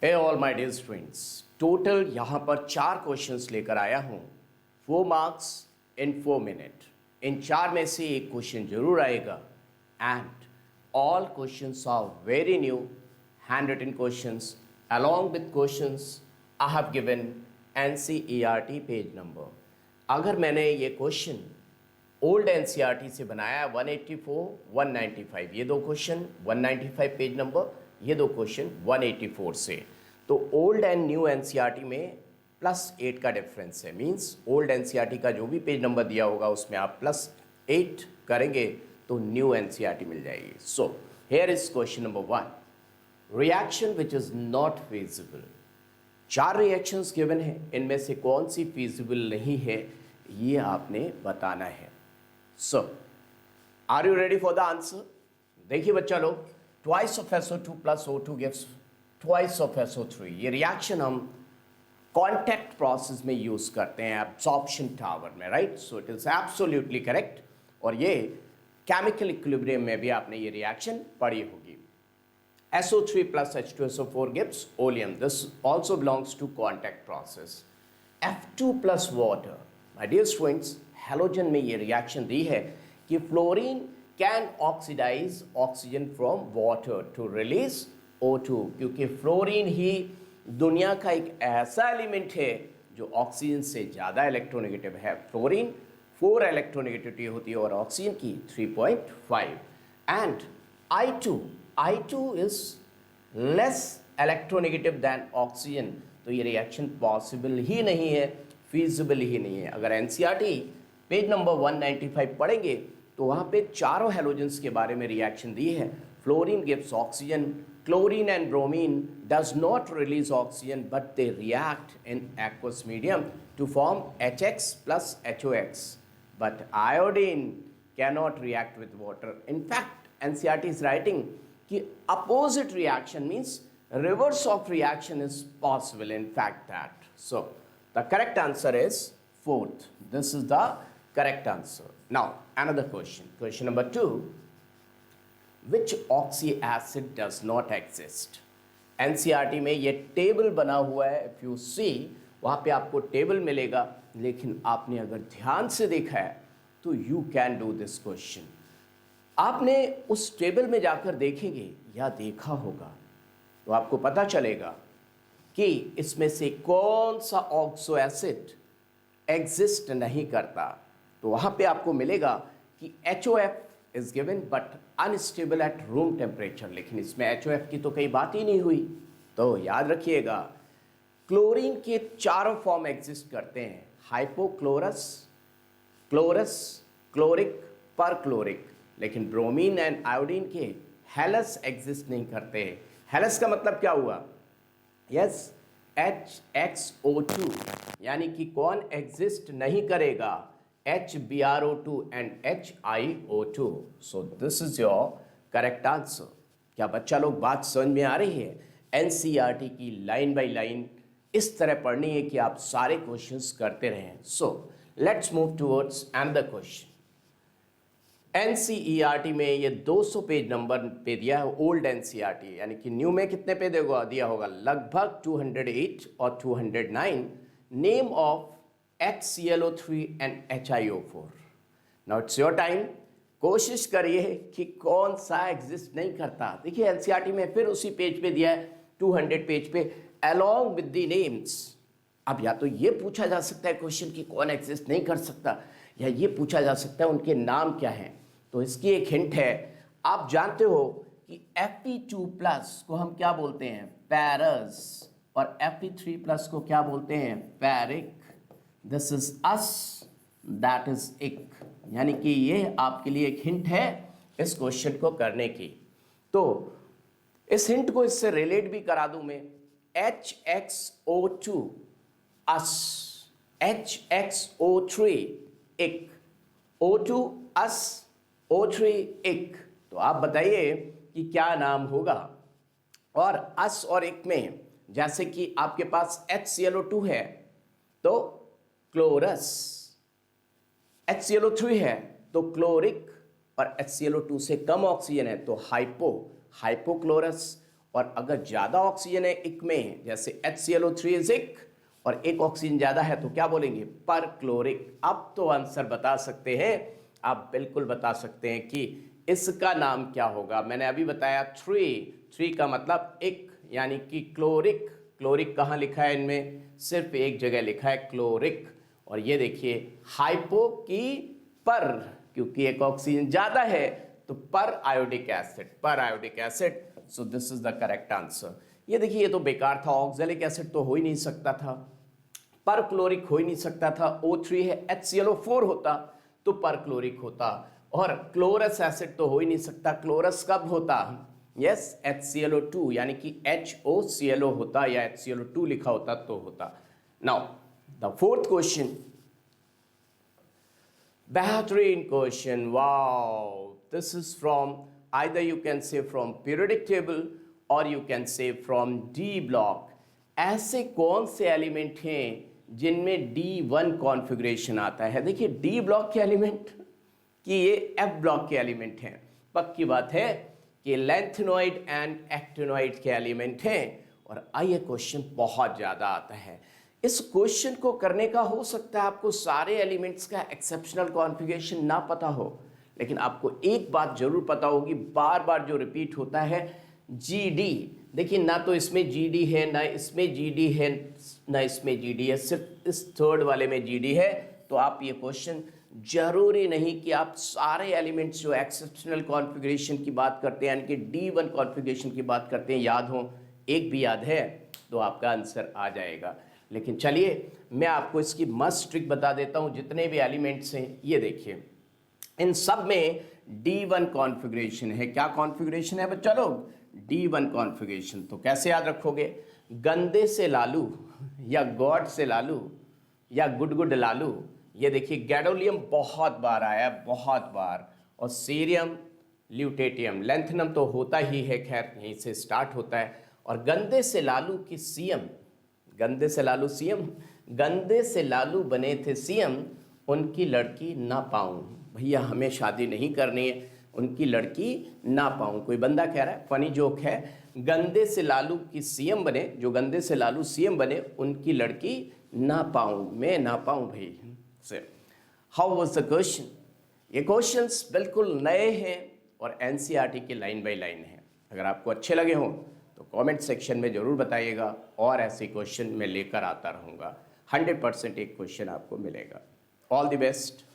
Hey all my dear students, total यहाँ पर 4 questions लेकर आया हूँ, 4 मार्क्स इन 4 मिनट। इन 4 में से एक क्वेश्चन जरूर आएगा and all questions are very new handwritten questions. Along with questions I have given NCERT page number. अगर मैंने ये क्वेश्चन ओल्ड NCERT से बनाया 184, 195, ये दो क्वेश्चन 195 पेज नंबर, ये दो क्वेश्चन 184 से, तो ओल्ड एंड न्यू NCERT में +8 का डिफरेंस है। मींस ओल्ड NCERT का जो भी पेज नंबर दिया होगा उसमें आप +8 करेंगे तो न्यू NCERT मिल जाएगी। So here is question number 1, reaction which is not feasible. 4 reactions given है, इनमें से कौन सी फीजिबल नहीं है ये आपने बताना है। So are you ready for the answer? देखिए बच्चा लोग, twice of SO2 plus O2 gives twice of SO3। ये रिएक्शन हम कॉन्टैक्ट प्रोसेस में यूज करते हैं एब्जॉर्प्शन टावर में, right? So it is absolutely correct. और ये केमिकल इक्विलिब्रियम में भी आपने ये रिएक्शन पढ़ी होगी। SO3 plus H2SO4 gives oleum. This also belongs to contact process. F2 plus water. My dear students, halogen में ये रिएक्शन दी है कि fluorine can oxidise oxygen from water to release O2, क्योंकि फ्लोरीन ही दुनिया का एक ऐसा एलिमेंट है जो ऑक्सीजन से ज़्यादा इलेक्ट्रोनेगेटिव है। फ्लोरीन 4 इलेक्ट्रोनेगेटिविटी होती है और ऑक्सीजन की 3.5। And I2 is less electronegative than oxygen, तो ये रिएक्शन पॉसिबल ही नहीं है, फीजिबल ही नहीं है। अगर NCERT पेज नंबर 195 पढ़ेंगे तो वहाँ पे चारों हेलोजेंस के बारे में रिएक्शन दी है। Fluorine gives oxygen, chlorine and bromine does not release oxygen but they react in aqueous medium to form HX plus HOX, but iodine cannot react with water. In fact, NCERT is writing कि opposite reaction means reverse of reaction is possible, in fact that. So the correct answer is 4th. This is the correct answer. Now another question number 2, which oxy acid does not exist? NCERT में ये table बना हुआ है, if you see वहाँ पे आपको table मिलेगा, लेकिन आपने अगर ध्यान से देखा है तो you can do this question. आपने उस टेबल में जाकर देखेंगे या देखा होगा तो आपको पता चलेगा कि इसमें से कौन सा ऑक्सो एसिड एग्जिस्ट नहीं करता। तो वहाँ पे आपको मिलेगा कि HOF is given but unstable at room temperature, लेकिन इसमें HOF की तो कई बात ही नहीं हुई। तो याद रखिएगा, क्लोरीन के चारों फॉर्म एग्जिस्ट करते हैं, हाइपोक्लोरस, क्लोरस, क्लोरिक, परक्लोरिक, लेकिन ब्रोमीन एंड आयोडीन के हेलस एग्जिस्ट नहीं करते। हेलस का मतलब क्या हुआ? यस, HXO2, यानी कि कौन एग्जिस्ट नहीं करेगा? HbRO2 and HiO2। So this is your correct answer. क्या बच्चा लोग बात समझ में आ रही है? NCERT की लाइन बाय लाइन इस तरह पढ़नी है कि आप सारे क्वेश्चंस करते रहें। So let's move towards another question. NCERT में ये 200 पेज नंबर पे दिया है ओल्ड NCERT, यानी कि न्यू में कितने पे दिया होगा? लगभग 208 और 209। Name of HClO3 and HiO4। Now it's your time, कोशिश करिए कि कौन सा एग्जिस्ट नहीं करता। देखिए NCERT में फिर उसी पेज पे दिया है 200 पेज पे, अलॉन्ग विद द नेम्स। अब या तो ये पूछा जा सकता है क्वेश्चन कि कौन एग्जिस्ट नहीं कर सकता, या ये पूछा जा सकता है उनके नाम क्या हैं। तो इसकी एक हिंट है, आप जानते हो कि Fe2+ को हम क्या बोलते हैं? पैरस, और Fe3+ को क्या बोलते हैं? पैरिक। This is ous, that is ic. यानी कि ये आपके लिए एक हिंट है इस क्वेश्चन को करने की। तो इस हिंट को इससे रिलेट भी करा दूं मैं, HXO2 अस, HXO3 इक, O2 अस, O3 इक। तो आप बताइए कि क्या नाम होगा? और अस और इक में जैसे कि आपके पास HClO2 है तो क्लोरस, HClO3 है तो क्लोरिक, और HClO2 से कम ऑक्सीजन है तो हाइपोक्लोरस, और अगर ज़्यादा ऑक्सीजन है इक में, जैसे HClO3 इज इक और एक ऑक्सीजन ज़्यादा है तो क्या बोलेंगे, पर क्लोरिक। अब तो आंसर बता सकते हैं, आप बिल्कुल बता सकते हैं कि इसका नाम क्या होगा। मैंने अभी बताया थ्री का मतलब एक, यानी कि क्लोरिक। क्लोरिक कहाँ लिखा है इनमें, सिर्फ एक जगह लिखा है क्लोरिक। और ये देखिए हाइपो की पर, क्योंकि एक ऑक्सीजन ज़्यादा है तो पर iodic acid, so this is the correct answer. ये देखिए ये तो बेकार था, ऑक्सैलिक एसिड तो हो ही नहीं सकता था, पर क्लोरिक हो ही नहीं सकता था। O3 है, HClO4 होता तो पर क्लोरिक होता, और क्लोरस एसिड तो हो ही नहीं सकता, क्लोरस कब होता, यस HClO2, यानी कि HOClO होता या HClO2 लिखा होता तो होता। नाउ द फोर्थ क्वेश्चन, बेहतरीन question, wow, this is from, either you can say from periodic table or you can say from D block। ऐसे कौन से एलिमेंट हैं जिनमें D1 कॉन्फ़िगरेशन आता है। देखिए D ब्लॉक के एलिमेंट कि ये F ब्लॉक के एलिमेंट हैं, पक्की बात है कि लेंथेनॉइड एंड एक्टिनॉइड के एलिमेंट हैं। और आइए क्वेश्चन बहुत ज़्यादा आता है। इस क्वेश्चन को करने का हो सकता है आपको सारे एलिमेंट्स का एक्सेप्शनल कॉन्फ़िगरेशन ना पता हो, लेकिन आपको एक बात जरूर पता होगी, बार बार जो रिपीट होता है GD। देखिए ना तो इसमें GD है, ना इसमें GD है, ना इसमें GD है, सिर्फ इस थर्ड वाले में GD है। तो आप ये क्वेश्चन, जरूरी नहीं कि आप सारे एलिमेंट्स जो एक्सेप्शनल कॉन्फ़िगरेशन की बात करते हैं, यानी कि D1 कॉन्फ़िगरेशन की बात करते हैं, याद हो, एक भी याद है तो आपका आंसर आ जाएगा। लेकिन चलिए मैं आपको इसकी मस्ट ट्रिक बता देता हूँ। जितने भी एलिमेंट्स हैं ये देखिए, इन सब में D1 कॉन्फ़िगरेशन है। क्या कॉन्फ़िगरेशन है बच्चा लोग, D1 कॉन्फ़िगरेशन। तो कैसे याद रखोगे, गंदे से लालू या गॉड से लालू या गुड लालू। ये देखिए गैडोलियम बहुत बार आया, बहुत बार, और सीरियम, ल्यूटेटियम, लेंथेनम तो होता ही है, खैर यहीं से स्टार्ट होता है। और गंदे से लालू की सीएम, गंदे से लालू सीएम, गंदे से लालू बने थे सीएम, उनकी लड़की ना पाऊं। भैया हमें शादी नहीं करनी है, उनकी लड़की ना पाऊं। कोई बंदा कह रहा है, फनी जोक है, गंदे से लालू की सीएम बने, जो गंदे से लालू सीएम बने, उनकी लड़की ना पाऊं, मैं ना पाऊं भाई से। How was the question. ये क्वेश्चंस बिल्कुल नए हैं और एनसीईआरटी के लाइन बाय लाइन हैं। अगर आपको अच्छे लगे हों तो कमेंट सेक्शन में ज़रूर बताइएगा, और ऐसे क्वेश्चन मैं लेकर आता रहूँगा। 100% एक क्वेश्चन आपको मिलेगा। All the best.